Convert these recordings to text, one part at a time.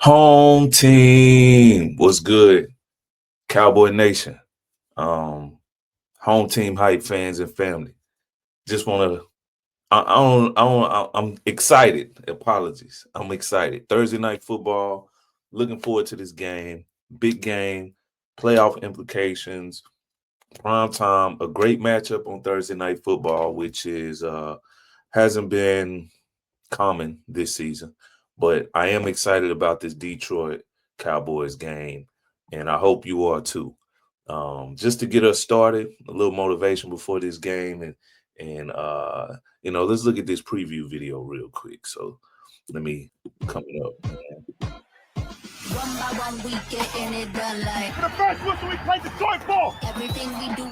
Home team, what's good? Cowboy Nation, um, home team hype fans and family. Just want to, I'm excited. Apologies, I'm excited. Thursday night football. Looking forward to this game. Big game, playoff implications, prime time. A great matchup on Thursday night football, which is hasn't been common this season. But I am excited about this Detroit Cowboys game, and I hope you are too. Just to get us started, a little motivation before this game, and let's look at this preview video real quick. So let me coming up, man. One by one, we getting it done like For the first whistle, we play the joint ball. everything we do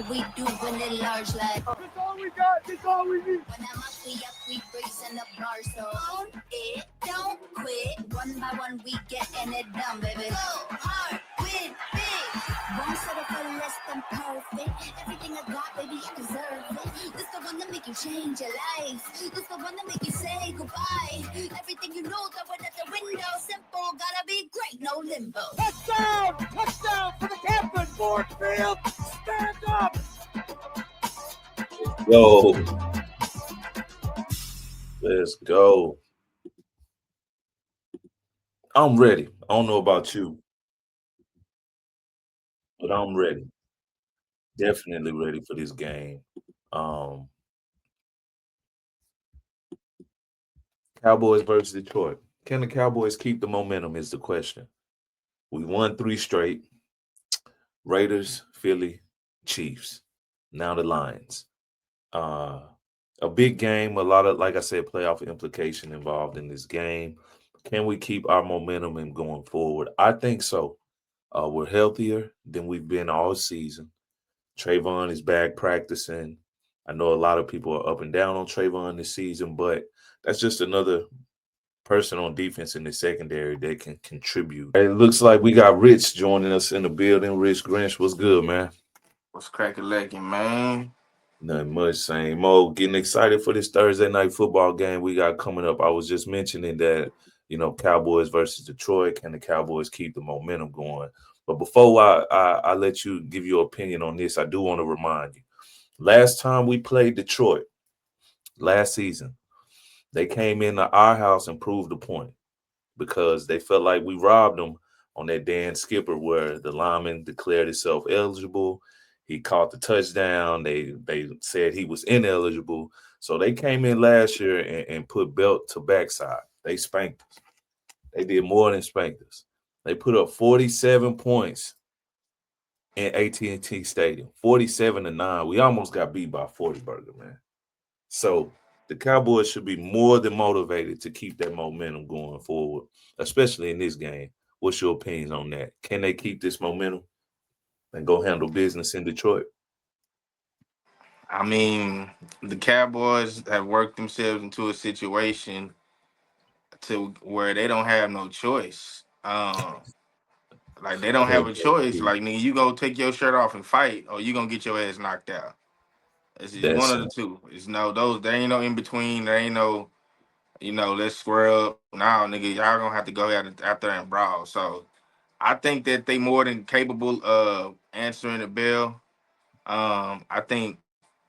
in it large like This all we got. This all we need. when I'm up, we raising the bar. So own it, don't quit. One by one, we getting it done, baby. Go hard, win big. Won't settle for less than perfect. Everything I got, baby, I deserve it. This the one that make you change your life. This the one that make you say goodbye. Everything you know, throw it at the window. Simple, gotta be great, no limbo. Touchdown! Touchdown for the captain. Ford Field, stand up. Yo, let's go. I'm ready. I don't know about you, but I'm ready. Definitely ready for this game. Um, Cowboys versus Detroit. Can the Cowboys keep the momentum? Is the question. We won three straight. Raiders, Philly, Chiefs. Now the Lions. Uh, a big game. A lot of, like I said, playoff implication involved in this game. Can we keep our momentum and going forward? I think so. We're healthier than we've been all season. Trayvon is back practicing. I know a lot of people are up and down on Trayvon this season, but that's just another person on defense in the secondary that can contribute. It looks like we got Rich joining us in the building. Rich Grinch, what's good, man? What's cracking legend, man? Nothing much, same old. Getting excited for this Thursday night football game we got coming up. I was just mentioning that, Cowboys versus Detroit. Can the Cowboys keep the momentum going? But before I let you give your opinion on this, I do want to remind you. Last time we played Detroit, last season, they came into our house and proved a point because they felt like we robbed them on that Dan Skipper where the lineman declared himself eligible. He caught the touchdown. They said he was ineligible. So they came in last year and put belt to backside. They spanked us. They did more than spanked us. They put up 47 points in AT&T Stadium, 47-9. We almost got beat by 40 burger, man. So the Cowboys should be more than motivated to keep that momentum going forward, especially in this game. What's your opinions on that? Can they keep this momentum and go handle business in Detroit? I mean, the Cowboys have worked themselves into a situation to where they don't have no choice. Like they don't have a choice. Like nigga, you go take your shirt off and fight, or you gonna get your ass knocked out. It's one That's of the two. It's no those. There ain't no in between. There ain't no let's square up. Now, nigga, y'all gonna have to go out there and brawl. So I think that they more than capable of answering the bell. I think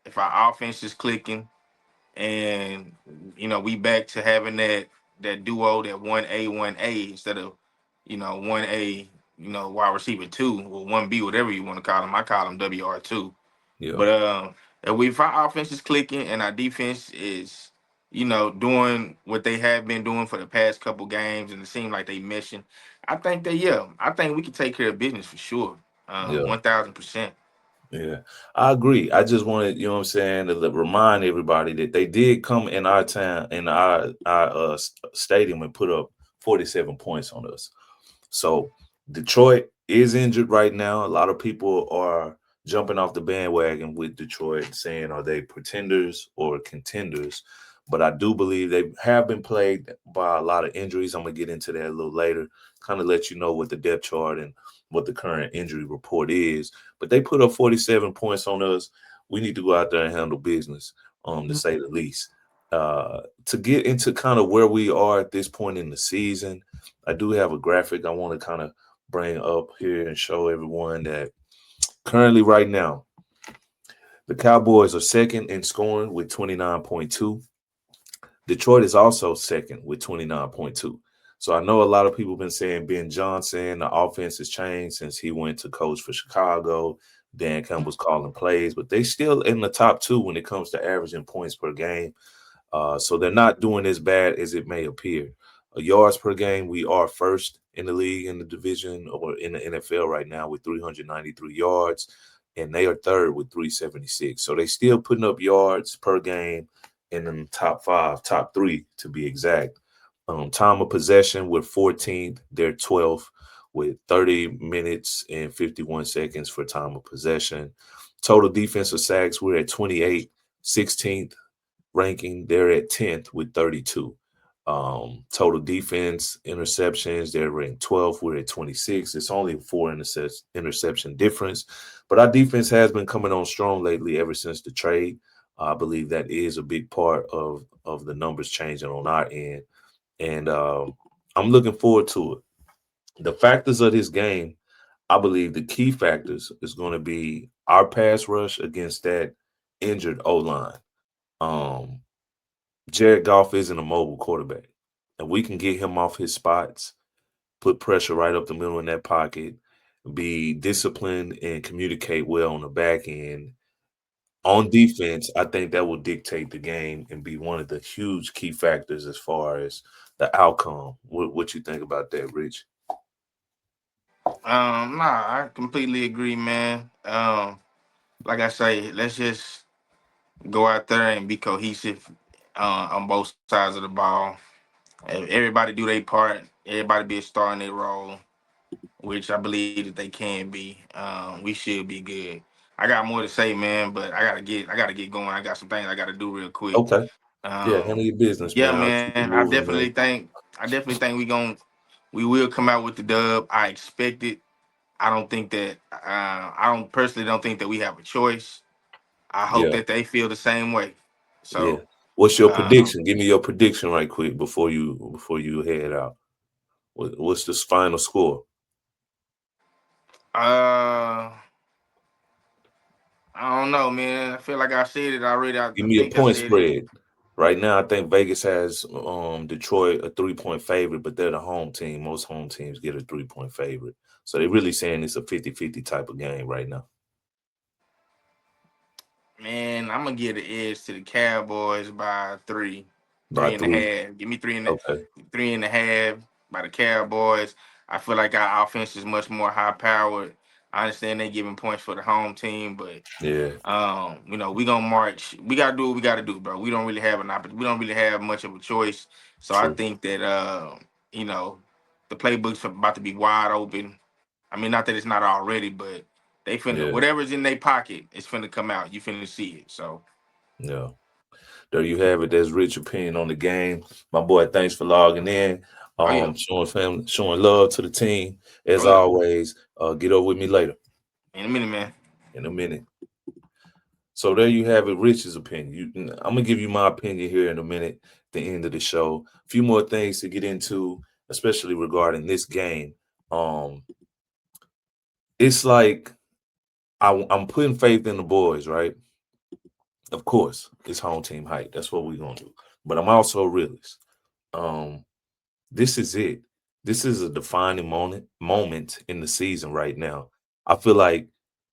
if our offense is clicking and we back to having that duo, that 1A instead of 1A, wide receiver two or 1B, whatever you want to call them. I call them WR2. yeah. But if our offense is clicking and our defense is doing what they have been doing for the past couple games, and it seems like they meshing, I think we can take care of business for sure. Yeah. 1000%. Yeah, I agree. I just wanted, you know what I'm saying, to remind everybody that they did come in our town, in our stadium, and put up 47 points on us. So Detroit is injured right now. A lot of people are jumping off the bandwagon with Detroit, saying are they pretenders or contenders? But I do believe they have been plagued by a lot of injuries. I'm gonna get into that a little later, kind of let you know what the depth chart and what the current injury report is. But they put up 47 points on us. We need to go out there and handle business, to say the least. To get into kind of where we are at this point in the season, I do have a graphic I want to kind of bring up here and show everyone that currently right now, the Cowboys are second in scoring with 29.2. Detroit is also second with 29.2. So I know a lot of people have been saying Ben Johnson, the offense has changed since he went to coach for Chicago. Dan Campbell's calling plays, but they still in the top two when it comes to averaging points per game. So they're not doing as bad as it may appear. Yards per game, we are first in the league in the division or in the NFL right now with 393 yards, and they are third with 376. So they still putting up yards per game in the top five, top three to be exact. Time of possession, we're 14th, they're 12th with 30 minutes and 51 seconds for time of possession. Total defensive sacks, we're at 28, 16th ranking, they're at 10th with 32. Total defense interceptions, they're ranked 12th, we're at 26. It's only 4 interception difference, but our defense has been coming on strong lately ever since the trade. I believe that is a big part of the numbers changing on our end, and I'm looking forward to it. The factors of this game, I believe the key factors is going to be our pass rush against that injured O line. Um, Jared Goff isn't a mobile quarterback, and we can get him off his spots, put pressure right up the middle in that pocket, be disciplined, and communicate well on the back end. On defense, I think that will dictate the game and be one of the huge key factors as far as the outcome. What you think about that, Rich? Nah, I completely agree, man. Like I say, let's just go out there and be cohesive on both sides of the ball. Everybody do their part. Everybody be a star in their role, which I believe that they can be. We should be good. I got more to say, man, but I gotta get going. I got some things I gotta do real quick. Okay. Yeah, Um, handle your business, yeah, man. I'll keep man. it moving, man. I definitely think we will come out with the dub. I expect it. I don't think that I don't personally don't think that we have a choice. I hope Yeah, that they feel the same way. yeah. So, What's your um, prediction? Give me your prediction right quick before you head out. What's this final score? uh, I don't know, man. I feel like I said it already. I Give me a think I point said it. spread. Right now, I think Vegas has Detroit a 3-point favorite, but they're the home team. Most home teams get a 3-point favorite. So they're really saying it's a 50-50 type of game right now. Man, I'm gonna give the edge to the Cowboys by three, By three and a 3. half. Give me Okay. 3.5 by the Cowboys. I feel like our offense is much more high powered. I understand they giving points for the home team, but Yeah, we gonna march. We gotta do what we gotta do, bro. We don't really have an opportunity. We don't really have much of a choice. So I true. think that you know, the playbook's about to be wide open. I mean, not that it's not already, but they finna Yeah, whatever's in their pocket is finna come out. You finna see it. So yeah. There you have it. There's Rich opinion on the game. My boy, thanks for logging in. oh yeah, Showing love to the team. As oh yeah. always, get over with me later In a minute, man. in a minute. So there you have it, Rich's opinion. I'm gonna give you my opinion here in a minute, at the end of the show. A few more things to get into, especially regarding this game. Um, it's like I'm putting faith in the boys, right? Of course, it's home team hype. That's what we're gonna do. But I'm also a realist. Um, this is it. This is a defining moment in the season right now. I feel like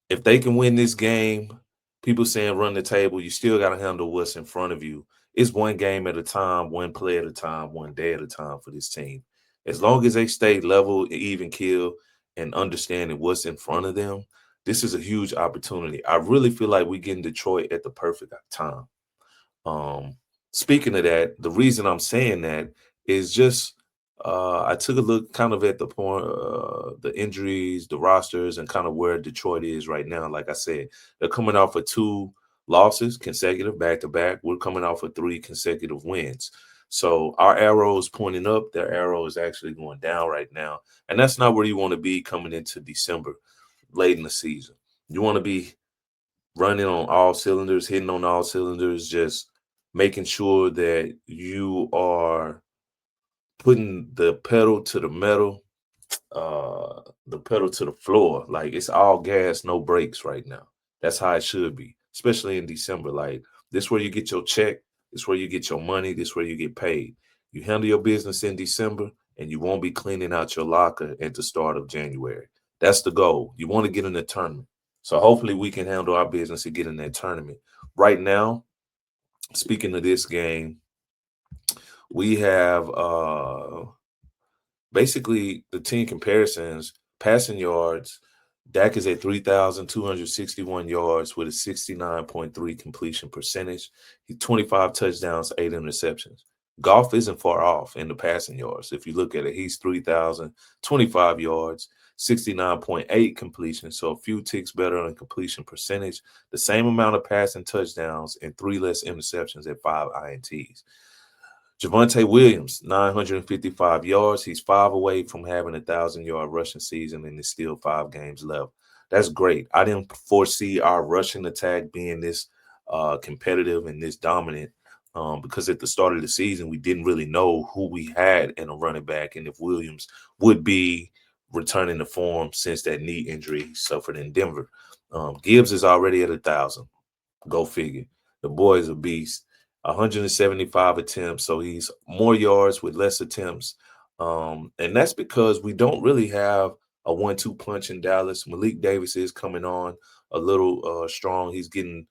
if they can win this game, people saying run the table, you still got to handle what's in front of you. It's one game at a time, one play at a time, one day at a time for this team. As long as they stay level, even kill, and understanding what's in front of them, this is a huge opportunity. I really feel like we get in Detroit at the perfect time. Um, Speaking of that, the reason I'm saying that is just I took a look kind of at the point, the injuries, the rosters, and kind of where Detroit is right now. Like I said, they're coming off of 2 losses consecutive, back to back. We're coming off of 3 consecutive wins. So our arrow is pointing up. Their arrow is actually going down right now, and that's not where you want to be coming into December, late in the season. You want to be running on all cylinders, hitting on all cylinders, just making sure that you are putting the pedal to the floor. Like it's all gas, no brakes right now. That's how it should be, especially in December. Like this where you get your check, this where you get your money, this where you get paid. You handle your business in December and you won't be cleaning out your locker at the start of January. That's the goal. You want to get in the tournament. So hopefully we can handle our business and get in that tournament. Right now, speaking of this game, we have basically the team comparisons, passing yards. Dak is at 3,261 yards with a 69.3 completion percentage. He's 25 touchdowns, 8 interceptions. Goff isn't far off in the passing yards. If you look at it, he's 3,025 yards, 69.8 completion, so a few ticks better on completion percentage, the same amount of passing touchdowns and 3 less interceptions at 5 INTs. Javonte Williams, 955 yards. He's 5 away from having a 1,000-yard rushing season, and there's still 5 games left. That's great. I didn't foresee our rushing attack being this competitive and this dominant because at the start of the season, we didn't really know who we had in a running back and if Williams would be returning to form since that knee injury he suffered in Denver. Gibbs is already at 1,000. Go figure. The boy is a beast. 175 attempts, so he's more yards with less attempts. And that's because we don't really have a 1-2 punch in Dallas. Malik Davis is coming on a little strong. He's getting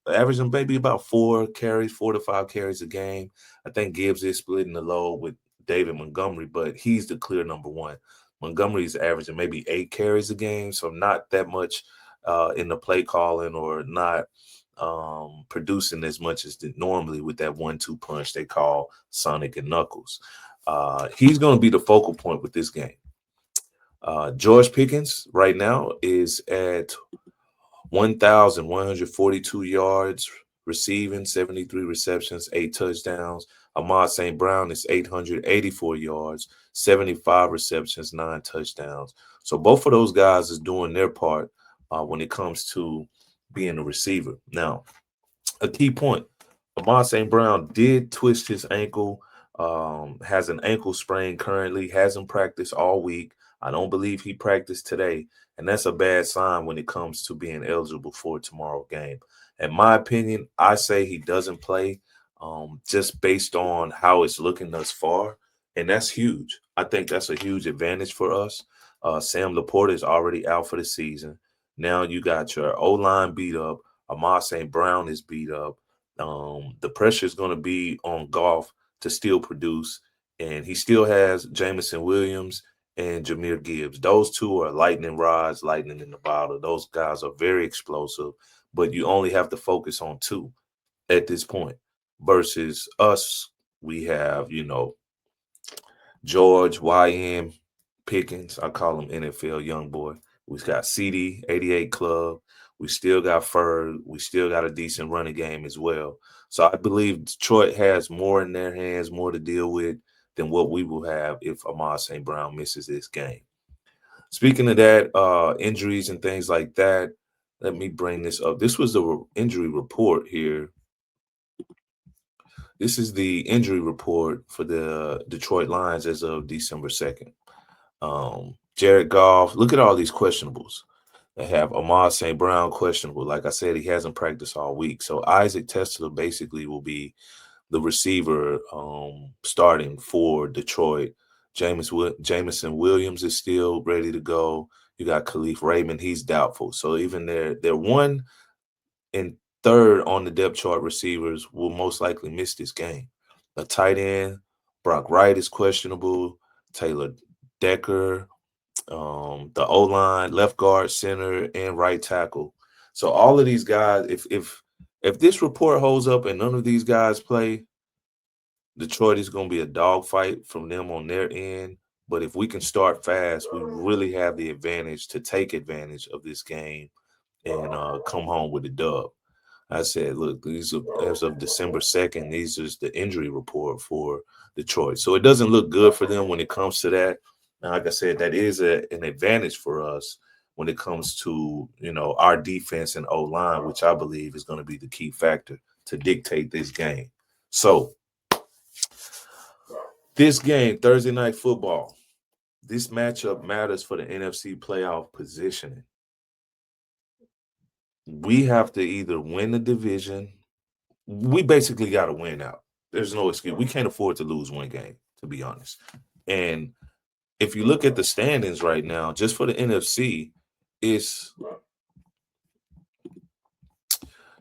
averaging maybe about 4 to 5 carries a game. I think Gibbs is splitting the load with David Montgomery, but he's the clear number one. Montgomery is averaging maybe 8 carries a game, so not that much in the play calling or not producing as much as normally with that 1-2 punch they call Sonic and Knuckles. He's going to be the focal point with this game. George Pickens right now is at 1,142 yards receiving, 73 receptions, 8 touchdowns. Ahmad St. Brown is 884 yards, 75 receptions, 9 touchdowns. So both of those guys is doing their part when it comes to being a receiver. Now, a key point, Ahmad St. Brown did twist his ankle, has an ankle sprain currently, hasn't practiced all week. I don't believe he practiced today, and that's a bad sign when it comes to being eligible for tomorrow's game. In my opinion, I say he doesn't play just based on how it's looking thus far, and that's huge. I think that's a huge advantage for us. Sam Laporta is already out for the season. Now you got your O-line beat up. Ahmad St. Brown is beat up. The pressure is going to be on Goff to still produce, and he still has Jamison Williams and Jahmyr Gibbs. Those two are lightning rods, lightning in the bottle. Those guys are very explosive, but you only have to focus on 2 at this point versus us. We have, George, YM, Pickens. I call him NFL young boy. We've got CD, 88 Club. We still got Ferg. We still got a decent running game as well. So I believe Detroit has more in their hands, more to deal with than what we will have if Ahmad St. Brown misses this game. Speaking of that, injuries and things like that, let me bring this up. This was the injury report here. This is the injury report for the Detroit Lions as of December 2nd. Jared Goff, look at all these questionables. They have Ahmad St. Brown questionable. Like I said, he hasn't practiced all week. So Isaac Tesler basically will be the receiver starting for Detroit. Jamison Williams is still ready to go. You got Khalif Raymond. He's doubtful. So even they're 1 and 3rd on the depth chart receivers will most likely miss this game. The tight end, Brock Wright is questionable. Taylor Decker, the O-line, left guard, center, and right tackle. So all of these guys, if this report holds up and none of these guys play, Detroit is going to be a dogfight from them on their end. But if we can start fast, we really have the advantage to take advantage of this game and come home with a dub. I said, look, these are, as of December 2nd, these is the injury report for Detroit. So it doesn't look good for them when it comes to that. Now, like I said, that is an advantage for us when it comes to, our defense and O-line, which I believe is going to be the key factor to dictate this game. So this game, Thursday Night Football, this matchup matters for the NFC playoff positioning. We have to either win the division. We basically got to win out. There's no excuse. We can't afford to lose one game, to be honest. And if you look at the standings right now, just for the NFC, it's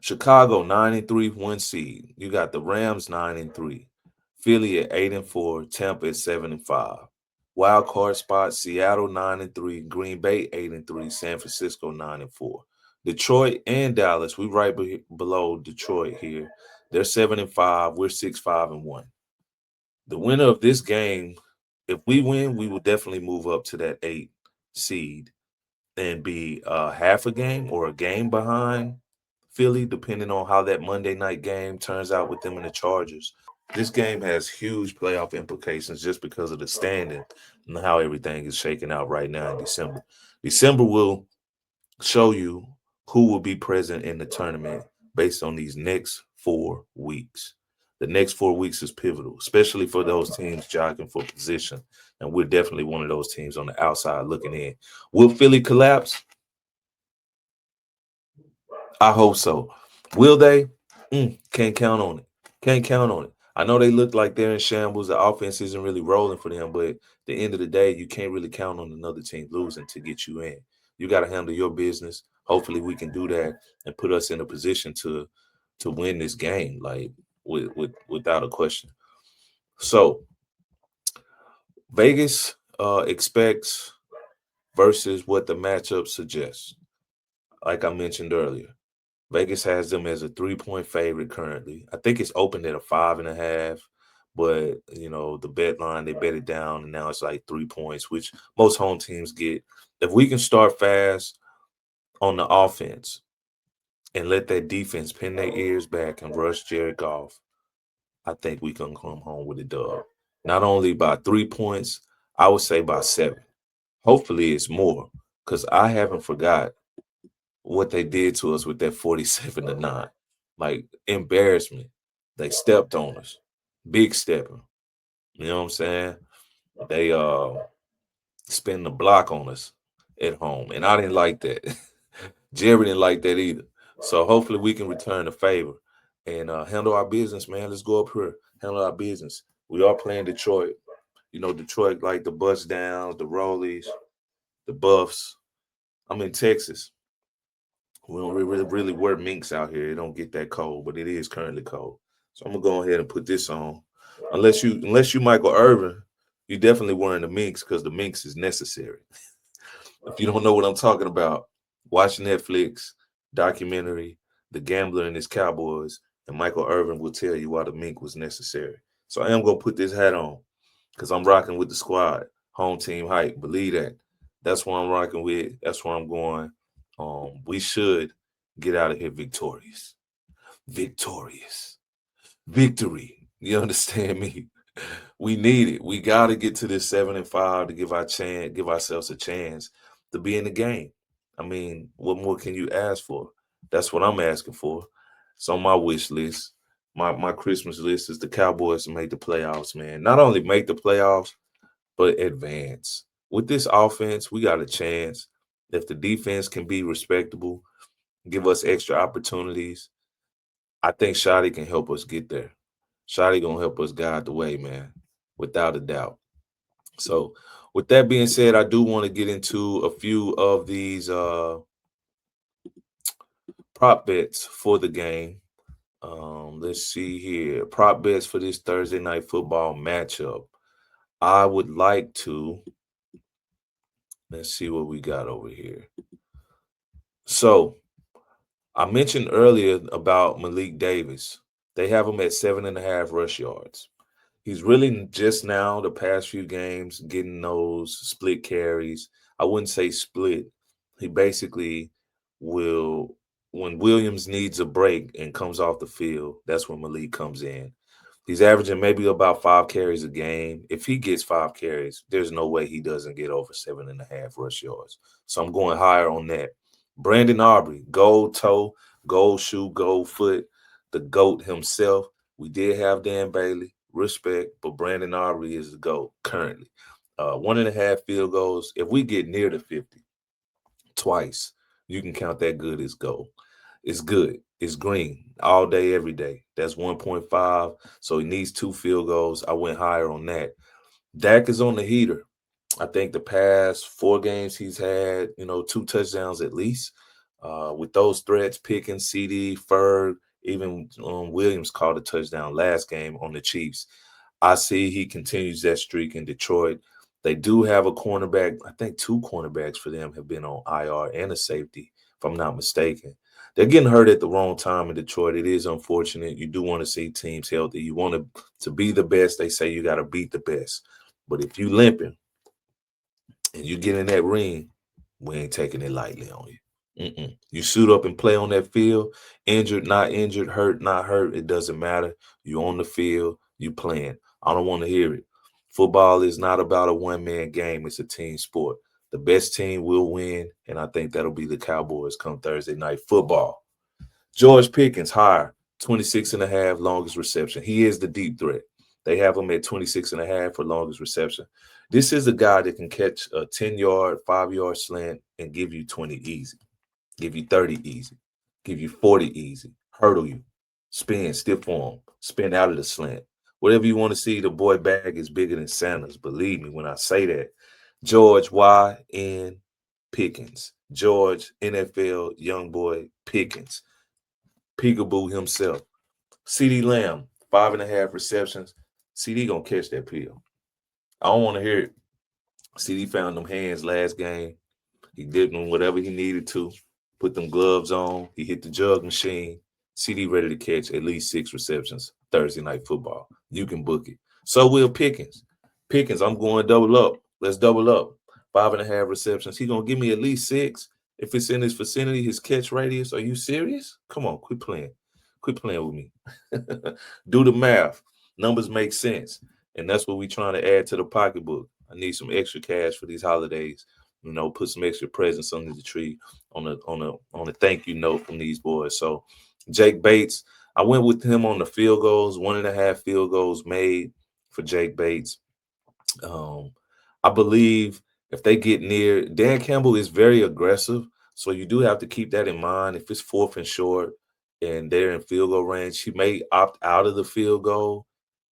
Chicago 9-3, 1 seed. You got the Rams 9-3, Philly at 8-4, Tampa at 7-5. Wild card spot: Seattle 9-3, Green Bay 8-3, San Francisco 9-4. Detroit and Dallas, we right below Detroit here. They're 7-5. We're 6-5-1. The winner of this game, if we win, we will definitely move up to that 8 seed and be half a game or a game behind Philly, depending on how that Monday night game turns out with them and the Chargers. This game has huge playoff implications just because of the standing and how everything is shaking out right now in December. December will show you who will be present in the tournament based on these next 4 weeks. The next 4 weeks is pivotal, especially for those teams jockeying for position. And we're definitely one of those teams on the outside looking in. Will Philly collapse? I hope so. Will they? Can't count on it. Can't count on it. I know they look like they're in shambles. The offense isn't really rolling for them, but at the end of the day, you can't really count on another team losing to get you in. You got to handle your business. Hopefully we can do that and put us in a position to win this game, like without a question. So Vegas expects versus what the matchup suggests. Like I mentioned earlier, Vegas has them as a 3-point favorite currently. I think it's opened at a 5.5, but the bet line, they bet it down, and now it's like 3 points, which most home teams get. If we can start fast on the offense and let that defense pin their ears back and rush Jared Goff, I think we can come home with a dub. Not only by 3 points, I would say by 7. Hopefully it's more, because I haven't forgot what they did to us with that 47-9. Like, embarrassment. They stepped on us. Big stepping. You know what I'm saying? They spin the block on us at home. And I didn't like that. Jerry didn't like that either. So hopefully we can return the favor and handle our business, man. Let's go up here. Handle our business. We are playing Detroit. Detroit like the bust downs, the rollies, the buffs. I'm in Texas. We don't really wear minks out here. It don't get that cold, but it is currently cold. So I'm gonna go ahead and put this on. Unless you Michael Irvin, you definitely wearing the minks because the minks is necessary. If you don't know what I'm talking about, watch Netflix documentary, The Gambler and His Cowboys, and Michael Irvin will tell you why the mink was necessary. So I am gonna put this hat on because I'm rocking with the squad. Home team hype. Believe that. That's what I'm rocking with. That's where I'm going. We should get out of here victorious. Victory. You understand me? We need it. We got to get to this 7-5 to give ourselves a chance to be in the game. I mean, what more can you ask for? That's what I'm asking for. It's on my wish list. My Christmas list is the Cowboys to make the playoffs, man. Not only make the playoffs, but advance. With this offense, we got a chance. If the defense can be respectable, give us extra opportunities, I think Shotty can help us get there. Shotty gonna help us guide the way, man, without a doubt. So, with that being said, I do want to get into a few of these prop bets for the game. Let's see here. Prop bets for this Thursday night football matchup. I would like to. Let's see what we got over here. So, I mentioned earlier about Malik Davis. They have him at 7.5 rush yards. He's really just now, the past few games, getting those split carries. I wouldn't say split. He basically will, when Williams needs a break and comes off the field, that's when Malik comes in. He's averaging maybe about 5 carries a game. If he gets 5 carries, there's no way he doesn't get over 7.5 rush yards. So I'm going higher on that. Brandon Aubrey, gold toe, gold shoe, gold foot. the GOAT himself. We did have Dan Bailey, respect, but Brandon Aubrey is the GOAT currently. 1.5 field goals. If we get near the 50 twice, you can count that good as goal. It's good. It's green all day, every day. That's 1.5. So he needs 2 field goals. I went higher on that. Dak is on the heater. I think the past 4 games he's had, 2 touchdowns at least. With those threats, Pickens, CD, Ferg, even Williams caught a touchdown last game on the Chiefs. I see he continues that streak in Detroit. They do have a cornerback. I think 2 cornerbacks for them have been on IR and a safety, if I'm not mistaken. They're getting hurt at the wrong time in Detroit. It is unfortunate. You do want to see teams healthy. You want to be the best. They say you got to beat the best. But if you limping and you get in that ring, we ain't taking it lightly on you. You suit up and play on that field, injured, not injured, hurt, not hurt. It doesn't matter. You on the field, you playing. I don't want to hear it. Football is not about a one-man game. It's a team sport. The best team will win, and I think that'll be the Cowboys come Thursday night football. George Pickens, higher, 26.5, longest reception. He is the deep threat. They have him at 26.5 for longest reception. This is a guy that can catch a 10-yard, 5-yard slant and give you 20 easy. Give you 30 easy, give you 40 easy, hurdle you, spin, stiff arm, spin out of the slant. Whatever you want to see, the boy bag is bigger than Sanders. Believe me when I say that. George Y.N. Pickens. George, NFL, young boy, Pickens. Peekaboo himself. CD Lamb, 5.5 receptions. CD gonna catch that pill. I don't want to hear it. CD found them hands last game. He did them whatever he needed to. Put them gloves on. He hit the jug machine. CD ready to catch at least 6 receptions Thursday night football. You can book it. So will Pickens. Pickens, I'm going double up. Let's double up. 5.5 receptions. He going to give me at least 6. If it's in his vicinity, his catch radius. Are you serious? Come on, quit playing. Quit playing with me. Do the math. Numbers make sense. And that's what we're trying to add to the pocketbook. I need some extra cash for these holidays. Put some extra presents under the tree on a thank you note from these boys. So Jake Bates, I went with him on the field goals, 1.5 field goals made for Jake Bates. I believe if they get near, Dan Campbell is very aggressive. So you do have to keep that in mind. If it's 4th and short and they're in field goal range, he may opt out of the field goal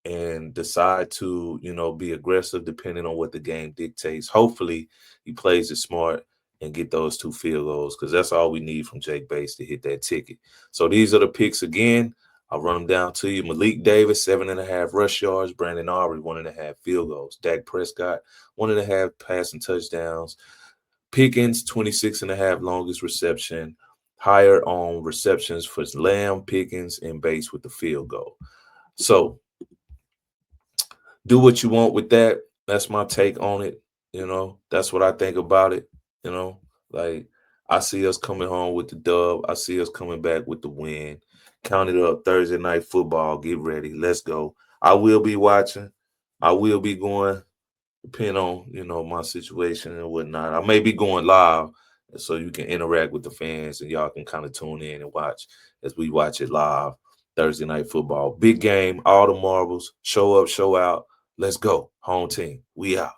and decide to, be aggressive depending on what the game dictates. Hopefully he plays it smart and get those 2 field goals because that's all we need from Jake Bates to hit that ticket. So these are the picks again. I'll run them down to you. Malik Davis, 7.5 rush yards. Brandon Aubrey, 1.5 field goals. Dak Prescott, 1.5 passing touchdowns. Pickens, 26.5 longest reception. Higher on receptions for Lamb, Pickens, and Bates with the field goal. So do what you want with that. That's my take on it. That's what I think about it. Like I see us coming home with the dub. I see us coming back with the win. Count it up. Thursday night football. Get ready. Let's go. I will be watching. I will be going, depending on, my situation and whatnot. I may be going live so you can interact with the fans and y'all can kind of tune in and watch as we watch it live. Thursday night football. Big game. All the marbles. Show up, show out. Let's go. Home team. We out.